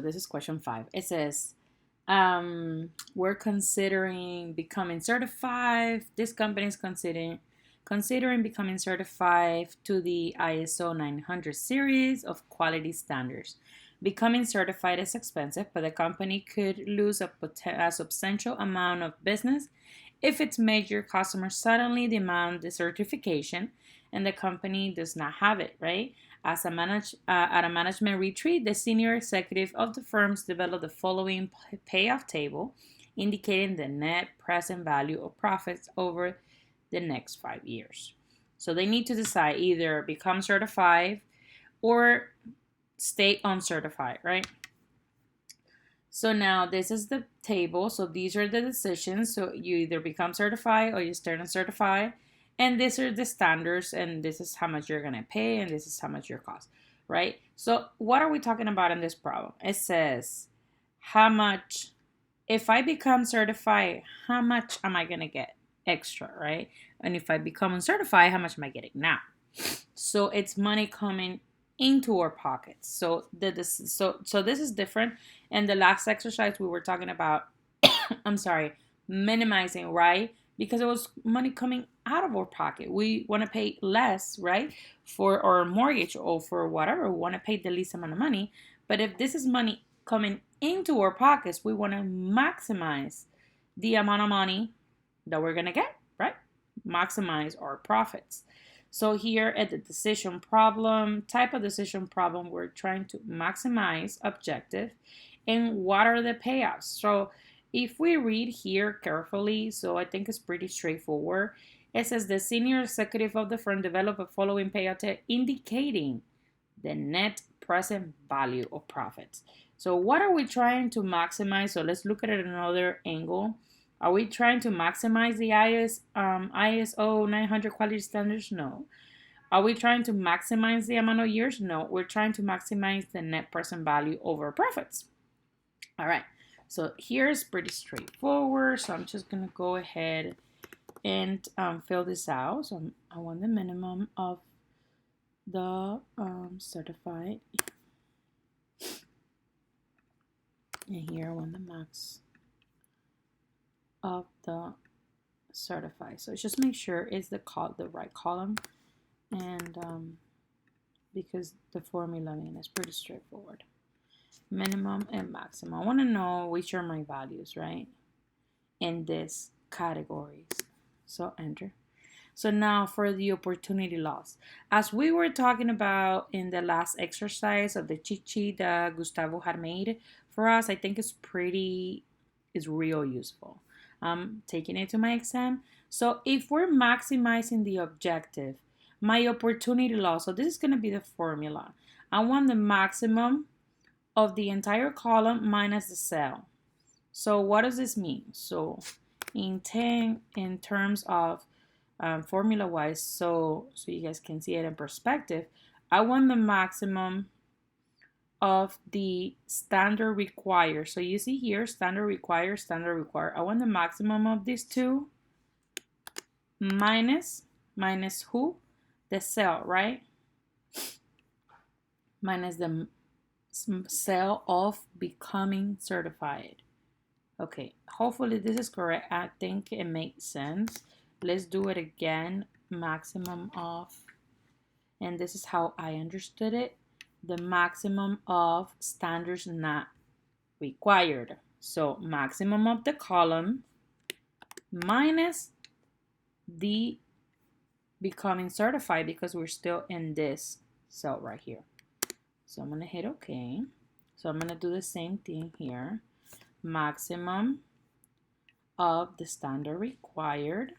This is question 5. It says, we're considering becoming certified. This company is considering becoming certified to the ISO 900 series of quality standards. Becoming certified is expensive, but the company could lose a substantial amount of business if its major customers suddenly demand the certification and the company does not have it, right? At a management retreat, the senior executive of the firms developed the following payoff table, indicating the net present value of profits over the next 5 years. So they need to decide either become certified or stay uncertified, right? So now this is the table. So these are the decisions. So you either become certified or you stay uncertified. And these are the standards, and this is how much you're gonna pay, and this is how much your cost, right? So what are we talking about in this problem? It says how much, if I become certified, how much am I gonna get extra, right? And if I become uncertified, how much am I getting now? So it's money coming into our pockets. So this is different. And the last exercise we were talking about, I'm sorry, minimizing, right? Because it was money coming out of our pocket. We want to pay less, right, for our mortgage or for whatever. We want to pay the least amount of money. But if this is money coming into our pockets, we want to maximize the amount of money that we're going to get, right? Maximize our profits. So here at the decision problem, type of decision problem, we're trying to maximize objective and what are the payouts. So if we read here carefully, so I think it's pretty straightforward. It says the senior executive of the firm developed a following payout indicating the net present value of profits. So what are we trying to maximize? So let's look at it another angle. Are we trying to maximize the ISO 900 quality standards? No. Are we trying to maximize the amount of years? No. We're trying to maximize the net present value over profits. All right. So here's pretty straightforward. So I'm just going to go ahead and fill this out. So I want the minimum of the certified. And here I want the max of the certified. So just make sure it's the right column, and because the formula is pretty straightforward. Minimum and maximum. I want to know which are my values, right, in this categories. So enter. So now for the opportunity loss. As we were talking about in the last exercise of the cheat sheet that Gustavo had made for us, I think it's real useful. I'm taking it to my exam. So if we're maximizing the objective, my opportunity loss, so this is going to be the formula. I want the maximum of the entire column minus the cell. So what does this mean? So in terms of formula wise, so you guys can see it in perspective, I want the maximum of the standard required. So you see here, standard required, standard required. I want the maximum of these two minus who? The cell, right? Minus the cell of becoming certified. Okay, hopefully this is correct. I think it makes sense. Let's do it again. Maximum of, and this is how I understood it, the maximum of standards not required. So maximum of the column minus the becoming certified, because we're still in this cell right here. So I'm going to hit OK. So I'm going to do the same thing here. Maximum of the standard required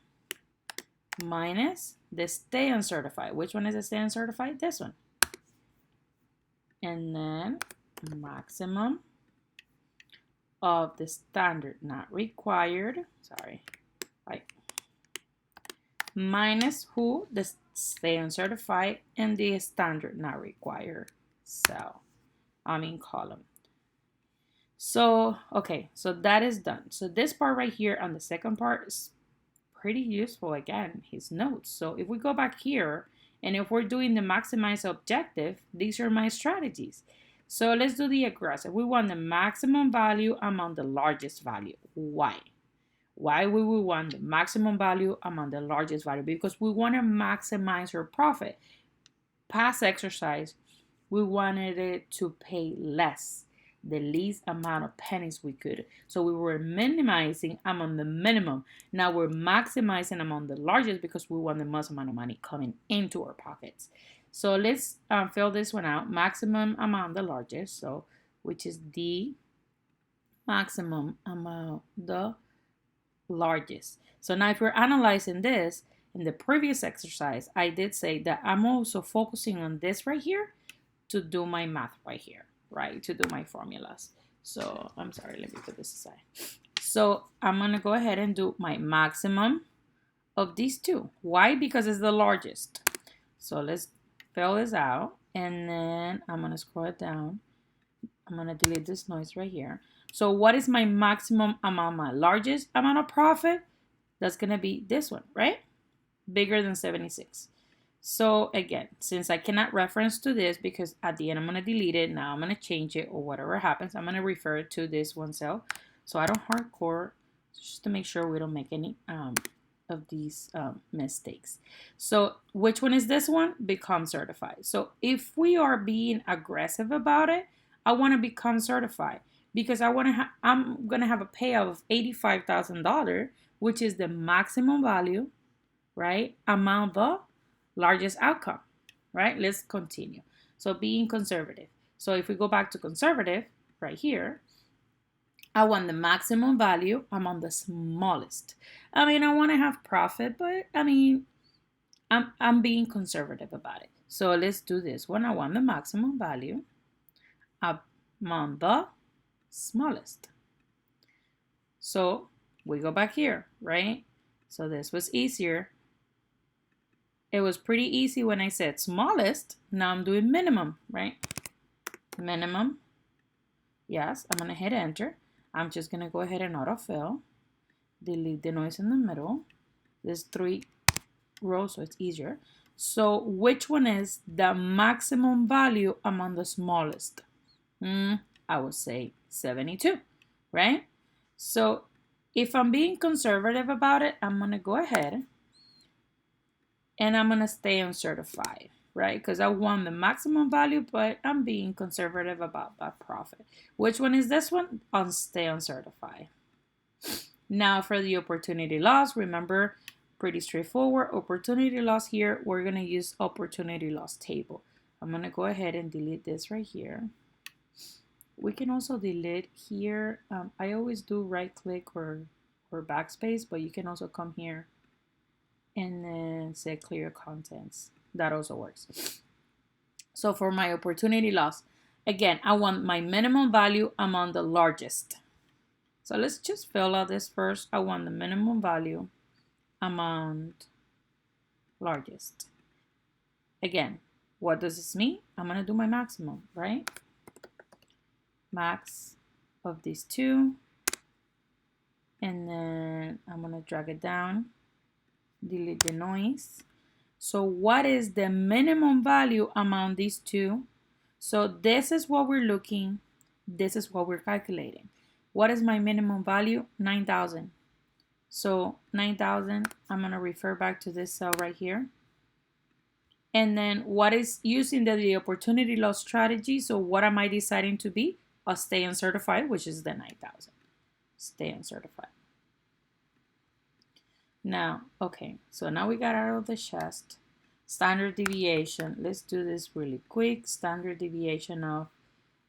minus the stay uncertified. Which one is the stay uncertified? This one. And then maximum of the standard not required, minus who? The stay uncertified and the standard not required cell, column. So, okay, so that is done. So this part right here on the second part is pretty useful. Again, his notes. So if we go back here, and if we're doing the maximize objective, these are my strategies. So let's do the aggressive. We want the maximum value among the largest value. Why? Why would we want the maximum value among the largest value? Because we want to maximize our profit. Past exercise, we wanted it to pay less, the least amount of pennies we could. So we were minimizing among the minimum. Now we're maximizing among the largest because we want the most amount of money coming into our pockets. So let's fill this one out. Maximum amount the largest, so which is the maximum amount the largest. So now if we're analyzing this, in the previous exercise, I did say that I'm also focusing on this right here to do my math right here, right? To do my formulas. So I'm sorry, let me put this aside. So I'm gonna go ahead and do my maximum of these two. Why? Because it's the largest. So let's fill this out, and then I'm gonna scroll it down. I'm gonna delete this noise right here. So what is my maximum amount, my largest amount of profit? That's gonna be this one, right? Bigger than 76. So again, since I cannot reference to this because at the end I'm gonna delete it, now I'm gonna change it or whatever happens, I'm gonna refer to this one cell. So I don't hardcore, just to make sure we don't make any of these mistakes. So which one is this one? Become certified. So if we are being aggressive about it, I want to become certified because I'm gonna have a payout of $85,000, which is the maximum value, right, among the largest outcome, right? Let's continue. So being conservative. So if we go back to conservative right here, I want the maximum value among the smallest. I mean, I want to have profit, but I mean, I'm being conservative about it. So let's do this one. I want the maximum value among the smallest. So we go back here, right? So this was easier. It was pretty easy when I said smallest. Now I'm doing minimum, right? Minimum. Yes, I'm gonna hit enter. I'm just gonna go ahead and autofill. Delete the noise in the middle. There's 3 rows, so it's easier. So which one is the maximum value among the smallest? I would say 72, right? So if I'm being conservative about it, I'm gonna go ahead and I'm gonna stay on certified, right? Because I want the maximum value, but I'm being conservative about that profit. Which one is this one? I'll stay on certified. Now for the opportunity loss, remember, pretty straightforward. Opportunity loss here, we're gonna use opportunity loss table. I'm gonna go ahead and delete this right here. We can also delete here. I always do right click or backspace, but you can also come here and then say clear contents. That also works. So for my opportunity loss, again, I want my minimum value among the largest. So let's just fill out this first. I want the minimum value among largest. Again, what does this mean? I'm gonna do my maximum, right? Max of these two. And then I'm gonna drag it down, delete the noise. So what is the minimum value among these two? So this is what we're looking, this is what we're calculating. What is my minimum value? 9,000. So 9,000, I'm gonna refer back to this cell right here. And then what is using the opportunity loss strategy? So what am I deciding to be? I'll stay uncertified, which is the 9,000. Stay uncertified. Now, okay, so now we got out of the chest. Standard deviation. Let's do this really quick. Standard deviation of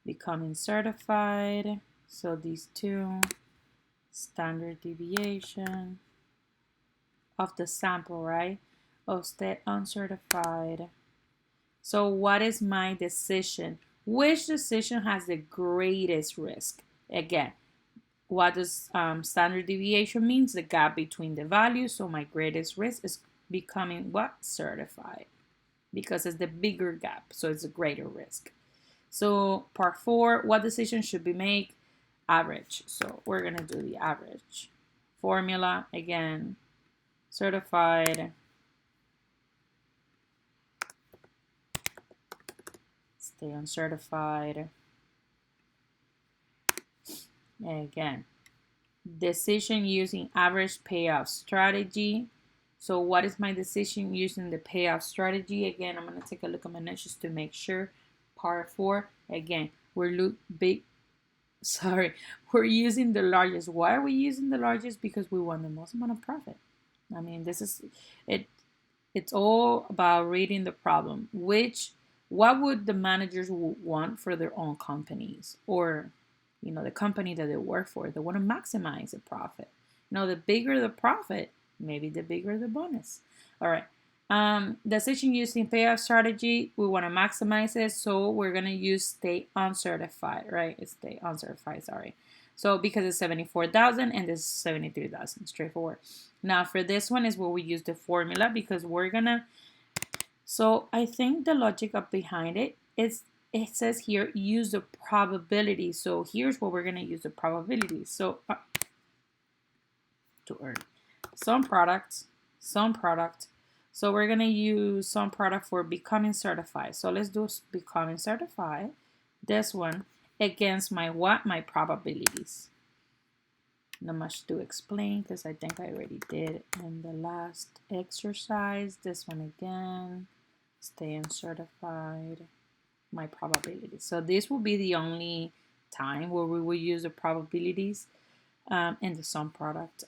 becoming certified. So these two, standard deviation of the sample, right? Of stay uncertified. So what is my decision? Which decision has the greatest risk? Again, what does standard deviation means? The gap between the values. So my greatest risk is becoming what? Certified. Because it's the bigger gap. So it's a greater risk. So part 4, what decision should be made? Average. So we're going to do the average. Formula, again, certified. Stay uncertified. Again, decision using average payoff strategy. So what is my decision using the payoff strategy? Again, I'm going to take a look at my notes just to make sure. Part 4, again, we're using the largest. Why are we using the largest? Because we want the most amount of profit. I mean, this is it. It's all about reading the problem. What would the managers want for their own companies, or the company that they work for? They want to maximize the profit. The bigger the profit, maybe the bigger the bonus. All right. Decision using payoff strategy, we want to maximize it, so we're gonna use stay uncertified, right? It's stay uncertified, sorry. So because it's 74,000 and this is 73,000, straightforward. Now for this one is where we use the formula, because we're gonna. So I think the logic up behind it is, it says here use the probability. So here's where we're gonna use the probability. So to earn some product. So we're gonna use some product for becoming certified. So let's do becoming certified. This one against my what? My probabilities. Not much to explain because I think I already did in the last exercise. This one again, stay uncertified, my probabilities. So this will be the only time where we will use the probabilities in the sum product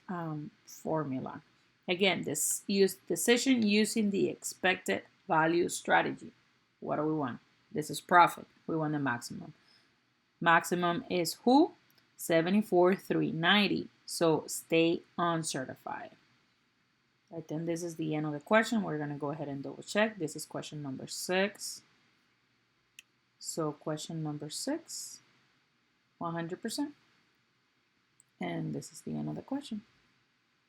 formula. Again, this use decision using the expected value strategy. What do we want? This is profit. We want the maximum. Maximum is who? 74,390. So stay uncertified. I think this is the end of the question. We're going to go ahead and double check. This is question number 6. So question number 6, 100%. And this is the end of the question.